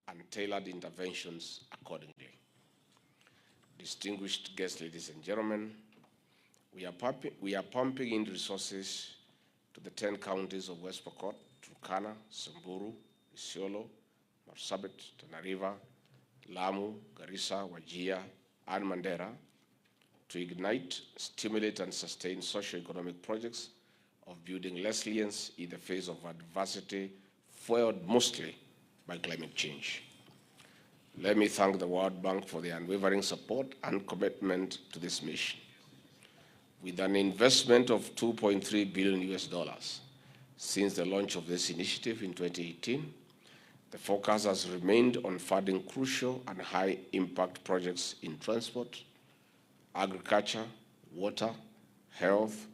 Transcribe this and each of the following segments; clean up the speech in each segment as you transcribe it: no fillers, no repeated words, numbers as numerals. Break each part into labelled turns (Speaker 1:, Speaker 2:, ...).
Speaker 1: and tailored interventions accordingly. Distinguished guests, ladies and gentlemen, we are pumping in resources to the 10 counties of West Pokot, Turkana, Samburu, Isiolo, Marsabit, Tana River, Lamu, Garissa, Wajir, and Mandera to ignite, stimulate, and sustain socio-economic projects of building resilience in the face of adversity, fueled mostly by climate change. Let me thank the World Bank for their unwavering support and commitment to this mission. With an investment of $2.3 billion since the launch of this initiative in 2018, the focus has remained on funding crucial and high-impact projects in transport, agriculture, water, health,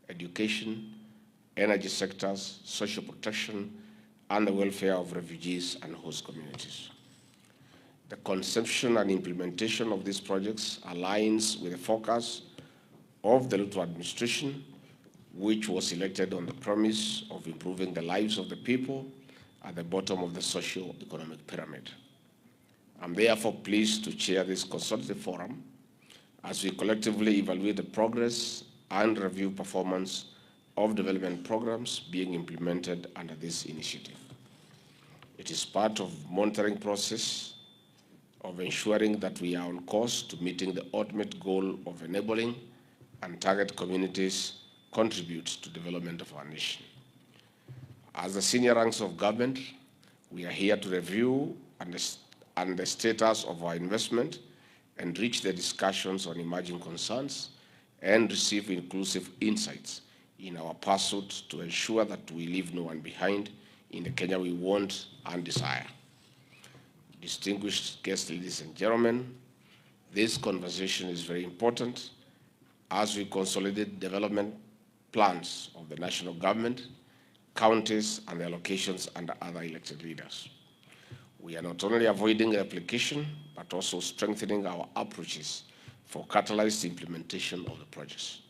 Speaker 1: education, energy sectors, social protection, and the welfare of refugees and host communities. The conception and implementation of these projects aligns with the focus of the Ruto administration, which was elected on the promise of improving the lives of the people at the bottom of the socio-economic pyramid. I'm therefore pleased to chair this consultative forum as we collectively evaluate the progress and review performance of development programs being implemented under this initiative. It is part of the monitoring process of ensuring that we are on course to meeting the ultimate goal of enabling and target communities contribute to development of our nation. As the senior ranks of government, we are here to review the status of our investment and reach the discussions on emerging concerns and receive inclusive insights in our pursuit to ensure that we leave no one behind in the Kenya we want and desire. Distinguished guests, ladies and gentlemen, this conversation is very important as we consolidate development plans of the national government, counties, and their locations under other elected leaders. We are not only avoiding replication, but also strengthening our approaches for catalyzed implementation of the projects.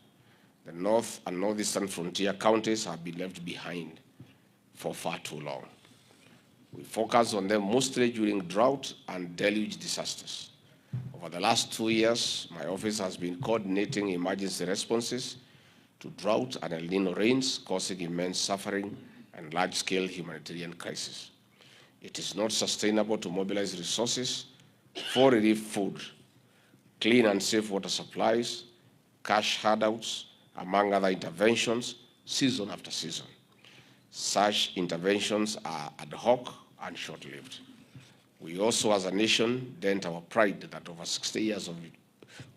Speaker 1: The North and Northeastern frontier counties have been left behind for far too long. We focus on them mostly during drought and deluge disasters. Over the last 2 years, my office has been coordinating emergency responses to drought and El Nino rains, causing immense suffering and large-scale humanitarian crisis. It is not sustainable to mobilize resources for relief food, clean and safe water supplies, cash handouts, among other interventions, season after season. Such interventions are ad hoc and short-lived. We also, as a nation, dent our pride that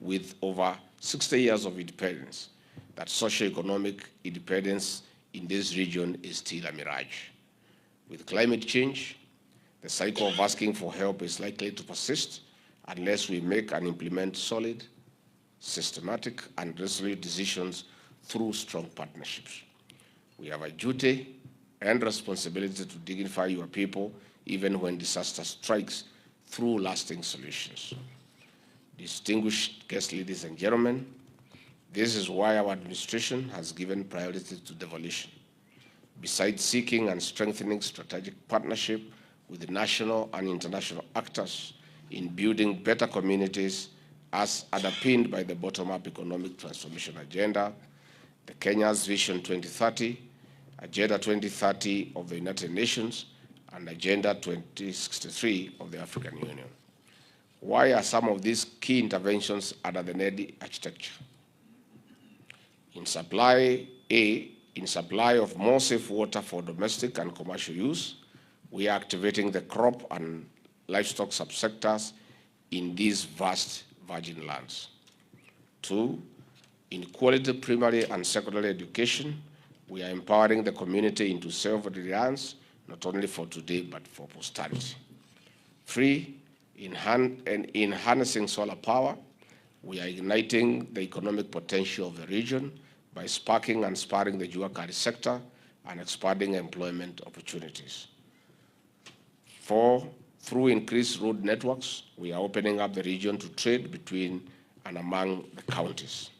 Speaker 1: with over 60 years of independence, that socio-economic independence in this region is still a mirage. With climate change, the cycle of asking for help is likely to persist unless we make and implement solid, systematic, and resolute decisions through strong partnerships. We have a duty and responsibility to dignify your people even when disaster strikes through lasting solutions. Distinguished guests, ladies and gentlemen, this is why our administration has given priority to devolution. Besides seeking and strengthening strategic partnership with the national and international actors in building better communities as underpinned by the bottom-up economic transformation agenda, the Kenya's Vision 2030, Agenda 2030 of the United Nations, and Agenda 2063 of the African Union. Why are some of these key interventions under the NEDI architecture? In supply of more safe water for domestic and commercial use, we are activating the crop and livestock subsectors in these vast virgin lands. 2, in quality primary and secondary education, we are empowering the community into self-reliance, not only for today, but for posterity. 3, in harnessing solar power, we are igniting the economic potential of the region by sparking and spurring the Juakari sector and expanding employment opportunities. 4, through increased road networks, we are opening up the region to trade between and among the counties.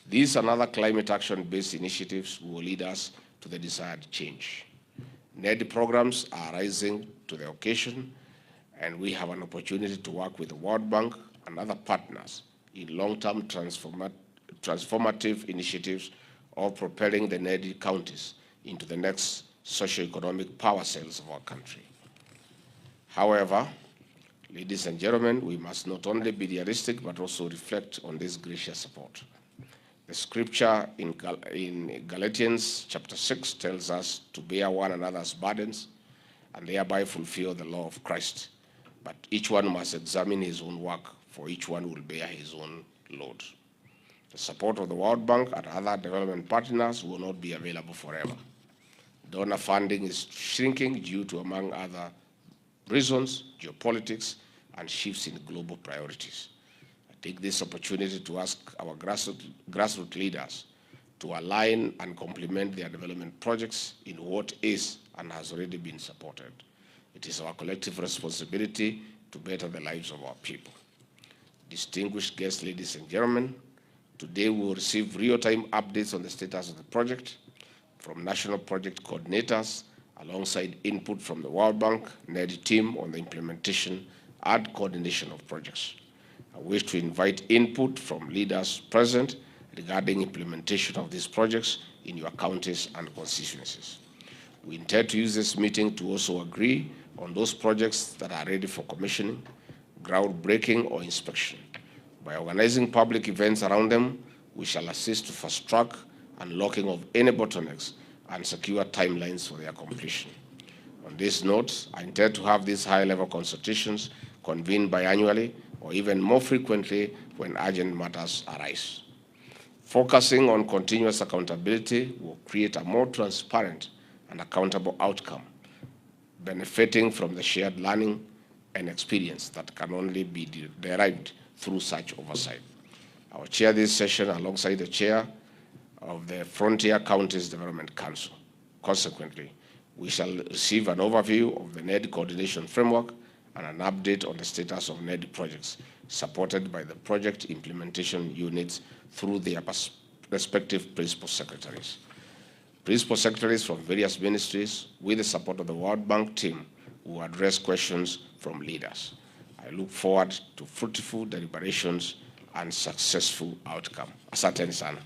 Speaker 1: These and other climate action-based initiatives will lead us to the desired change. NEDI programs are rising to the occasion and we have an opportunity to work with the World Bank and other partners in long-term transformative initiatives of propelling the needy counties into the next socio-economic power cells of our country. However, ladies and gentlemen, we must not only be realistic but also reflect on this gracious support. The scripture in Galatians chapter 6 tells us to bear one another's burdens and thereby fulfill the law of Christ. But each one must examine his own work, for each one will bear his own load. The support of the World Bank and other development partners will not be available forever. Donor funding is shrinking due to, among other reasons, geopolitics and shifts in global priorities. I take this opportunity to ask our grassroots leaders to align and complement their development projects in what is and has already been supported. It is our collective responsibility to better the lives of our people. Distinguished guests, ladies and gentlemen, today we will receive real-time updates on the status of the project from national project coordinators, alongside input from the World Bank NED team on the implementation and coordination of projects. I wish to invite input from leaders present regarding implementation of these projects in your counties and constituencies. We intend to use this meeting to also agree on those projects that are ready for commissioning, groundbreaking, or inspection. By organizing public events around them, we shall assist to fast track unlocking of any bottlenecks and secure timelines for their completion. On this note, I intend to have these high-level consultations convened biannually or even more frequently when urgent matters arise. Focusing on continuous accountability will create a more transparent and accountable outcome, benefiting from the shared learning and experience that can only be derived through such oversight. I will chair this session alongside the chair of the Frontier Counties Development Council. Consequently, we shall receive an overview of the NED coordination framework and an update on the status of NED projects, supported by the project implementation units through their respective principal secretaries. Principal secretaries from various ministries, with the support of the World Bank team, will address questions from leaders. I look forward to fruitful deliberations and successful outcome. Asanteni sana.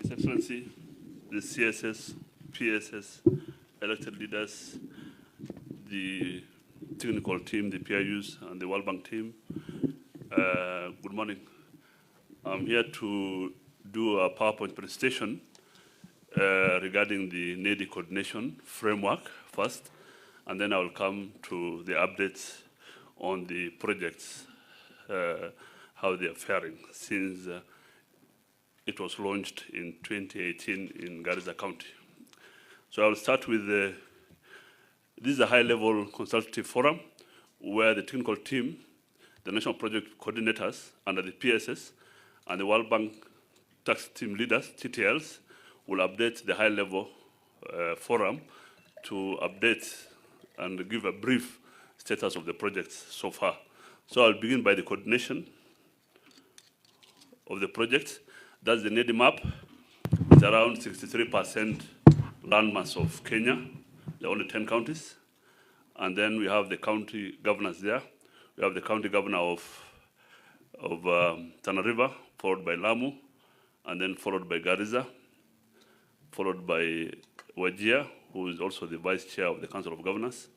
Speaker 2: His Excellency, the CSS, PSS, elected leaders, the technical team, the PIUs, and the World Bank team, good morning. I'm here to do a PowerPoint presentation regarding the NED coordination framework first, and then I will come to the updates on the projects, how they are faring since it was launched in 2018 in Garissa County. So I will start with this is a high-level consultative forum where the technical team, the national project coordinators under the PSS, and the World Bank tax team leaders, TTLs, will update the high-level forum to update and give a brief status of the projects so far. So I'll begin by the coordination of the project. That's the NED map. It's around 63% landmass of Kenya. There are only 10 counties. And then we have the county governors there. We have the county governor of Tana River, followed by Lamu, and then followed by Garissa, followed by Wajir, who is also the vice chair of the Council of Governors.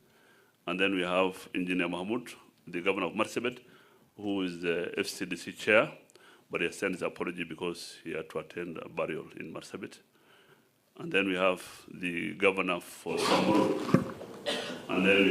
Speaker 2: And then we have Engineer Mahmoud, the governor of Marsabit, who is the FCDC chair, but he has sent his apology because he had to attend a burial in Marsabit. And then we have the governor for Samburu, and then we